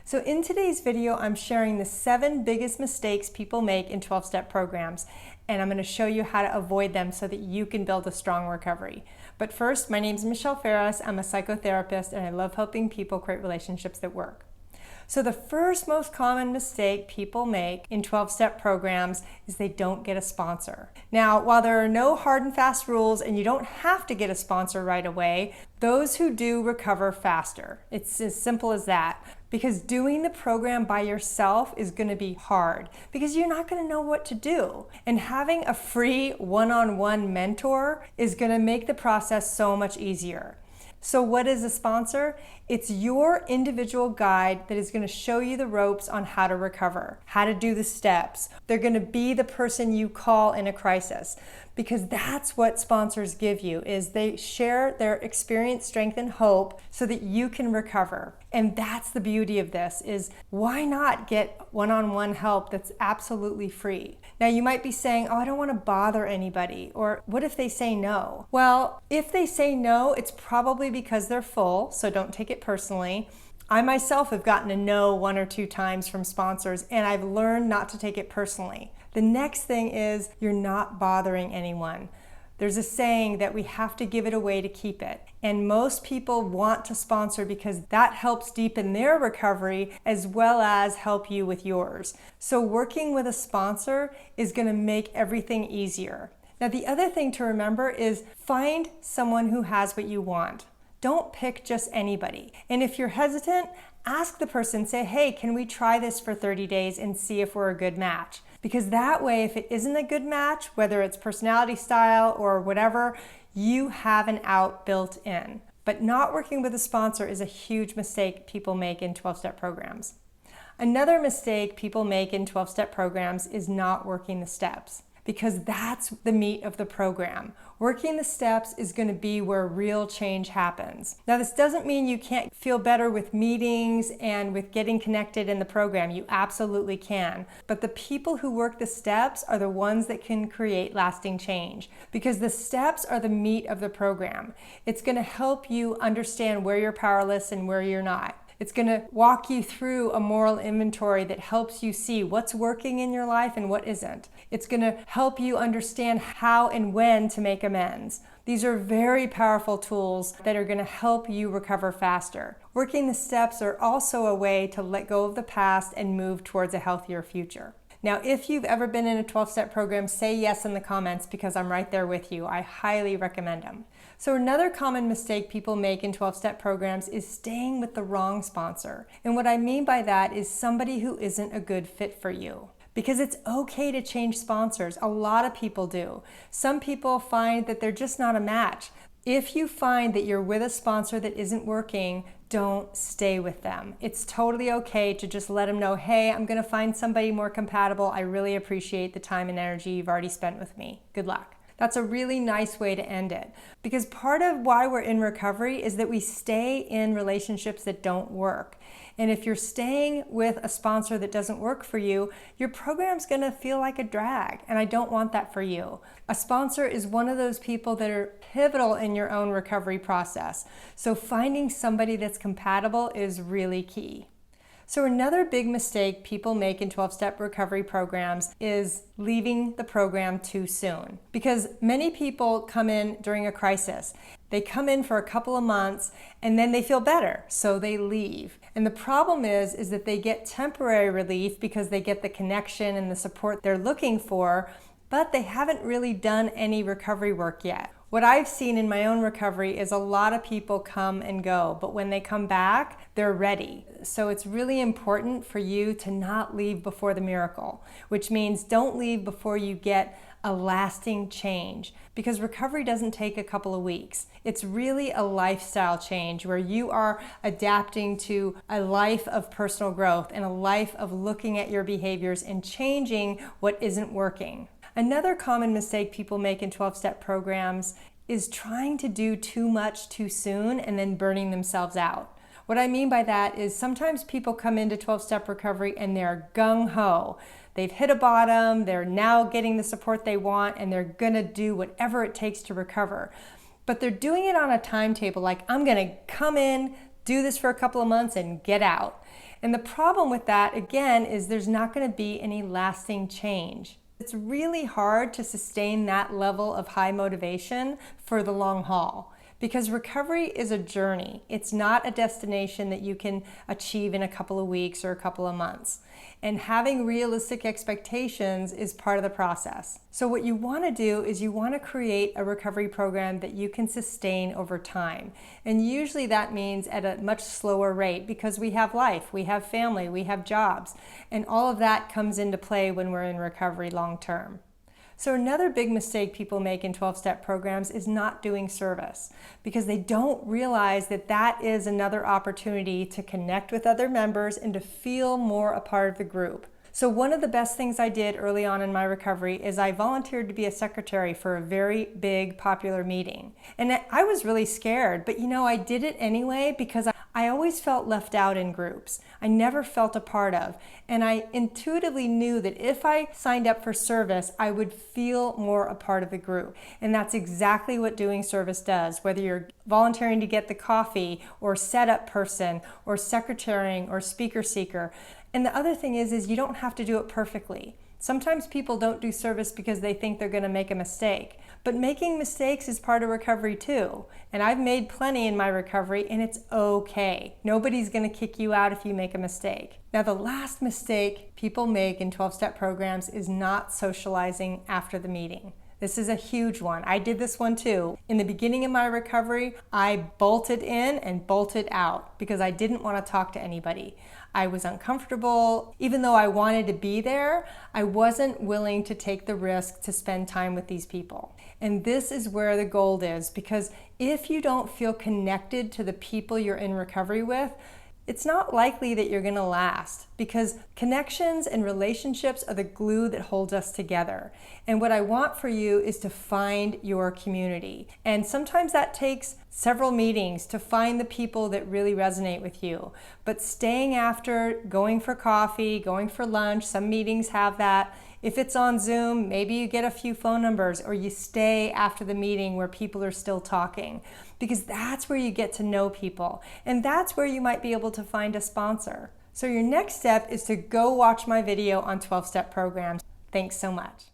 So in today's video, I'm sharing the 7 biggest mistakes people make in 12-step programs, and I'm going to show you how to avoid them so that you can build a strong recovery. But first, my name is Michelle Ferris. I'm a psychotherapist, and I love helping people create relationships that work. So the first most common mistake people make in 12-step programs is they don't get a sponsor. Now, while there are no hard and fast rules and you don't have to get a sponsor right away, those who do recover faster. It's as simple as that. Because doing the program by yourself is going to be hard because you're not going to know what to do. And having a free one-on-one mentor is going to make the process so much easier. So what is a sponsor? It's your individual guide that is going to show you the ropes on how to recover, how to do the steps. They're going to be the person you call in a crisis, because that's what sponsors give you, is they share their experience, strength, and hope so that you can recover. And that's the beauty of this, is why not get one-on-one help that's absolutely free? Now you might be saying, oh, I don't want to bother anybody, or what if they say no? Well, if they say no, it's probably because they're full, so don't take it personally. I myself have gotten a no 1 or 2 times from sponsors, and I've learned not to take it personally. The next thing is you're not bothering anyone. There's a saying that we have to give it away to keep it. And most people want to sponsor because that helps deepen their recovery as well as help you with yours. So working with a sponsor is going to make everything easier. Now, the other thing to remember is find someone who has what you want. Don't pick just anybody. And if you're hesitant, ask the person, say, hey, can we try this for 30 days and see if we're a good match? Because that way, if it isn't a good match, whether it's personality style or whatever, you have an out built in. But not working with a sponsor is a huge mistake people make in 12-step programs. Another mistake people make in 12-step programs is not working the steps, because that's the meat of the program. Working the steps is going to be where real change happens. Now, this doesn't mean you can't feel better with meetings and with getting connected in the program. You absolutely can. But the people who work the steps are the ones that can create lasting change, because the steps are the meat of the program. It's going to help you understand where you're powerless and where you're not. It's going to walk you through a moral inventory that helps you see what's working in your life and what isn't. It's going to help you understand how and when to make amends. These are very powerful tools that are going to help you recover faster. Working the steps are also a way to let go of the past and move towards a healthier future. Now, if you've ever been in a 12-step program, say yes in the comments, because I'm right there with you. I highly recommend them. So another common mistake people make in 12-step programs is staying with the wrong sponsor. And what I mean by that is somebody who isn't a good fit for you. Because it's okay to change sponsors. A lot of people do. Some people find that they're just not a match. If you find that you're with a sponsor that isn't working, don't stay with them. It's totally okay to just let them know, hey, I'm going to find somebody more compatible. I really appreciate the time and energy you've already spent with me. Good luck. That's a really nice way to end it. Because part of why we're in recovery is that we stay in relationships that don't work. And if you're staying with a sponsor that doesn't work for you, your program's going to feel like a drag. And I don't want that for you. A sponsor is one of those people that are pivotal in your own recovery process. So finding somebody that's compatible is really key. So another big mistake people make in 12-step recovery programs is leaving the program too soon. Because many people come in during a crisis. They come in for a couple of months and then they feel better, so they leave. And the problem is that they get temporary relief because they get the connection and the support they're looking for, but they haven't really done any recovery work yet. What I've seen in my own recovery is a lot of people come and go, but when they come back, they're ready. So it's really important for you to not leave before the miracle, which means don't leave before you get a lasting change, because recovery doesn't take a couple of weeks. It's really a lifestyle change where you are adapting to a life of personal growth and a life of looking at your behaviors and changing what isn't working. Another common mistake people make in 12-step programs is trying to do too much too soon and then burning themselves out. What I mean by that is sometimes people come into 12-step recovery and they're gung-ho. They've hit a bottom, they're now getting the support they want, and they're gonna do whatever it takes to recover. But they're doing it on a timetable, like I'm gonna come in, do this for a couple of months and get out. And the problem with that, again, is there's not going to be any lasting change. It's really hard to sustain that level of high motivation for the long haul, because recovery is a journey. It's not a destination that you can achieve in a couple of weeks or a couple of months. And having realistic expectations is part of the process. So what you want to do is you want to create a recovery program that you can sustain over time. And usually that means at a much slower rate, because we have life, we have family, we have jobs, and all of that comes into play when we're in recovery long term. So another big mistake people make in 12-step programs is not doing service, because they don't realize that that is another opportunity to connect with other members and to feel more a part of the group. So one of the best things I did early on in my recovery is I volunteered to be a secretary for a very big, popular meeting. And I was really scared, but I did it anyway because I always felt left out in groups. I never felt a part of. And I intuitively knew that if I signed up for service, I would feel more a part of the group. And that's exactly what doing service does, whether you're volunteering to get the coffee or setup person or secretarying or speaker seeker. And the other thing is you don't have to do it perfectly. Sometimes people don't do service because they think they're going to make a mistake. But making mistakes is part of recovery too. And I've made plenty in my recovery, and it's okay. Nobody's going to kick you out if you make a mistake. Now, the last mistake people make in 12-step programs is not socializing after the meeting. This is a huge one. I did this one too. In the beginning of my recovery, I bolted in and bolted out because I didn't want to talk to anybody. I was uncomfortable. Even though I wanted to be there, I wasn't willing to take the risk to spend time with these people. And this is where the gold is, because if you don't feel connected to the people you're in recovery with, it's not likely that you're going to last, because connections and relationships are the glue that holds us together. And what I want for you is to find your community. And sometimes that takes several meetings to find the people that really resonate with you. But staying after, going for coffee, going for lunch, some meetings have that. If it's on Zoom, maybe you get a few phone numbers, or you stay after the meeting where people are still talking, because that's where you get to know people. And that's where you might be able to find a sponsor. So your next step is to go watch my video on 12-step programs. Thanks so much.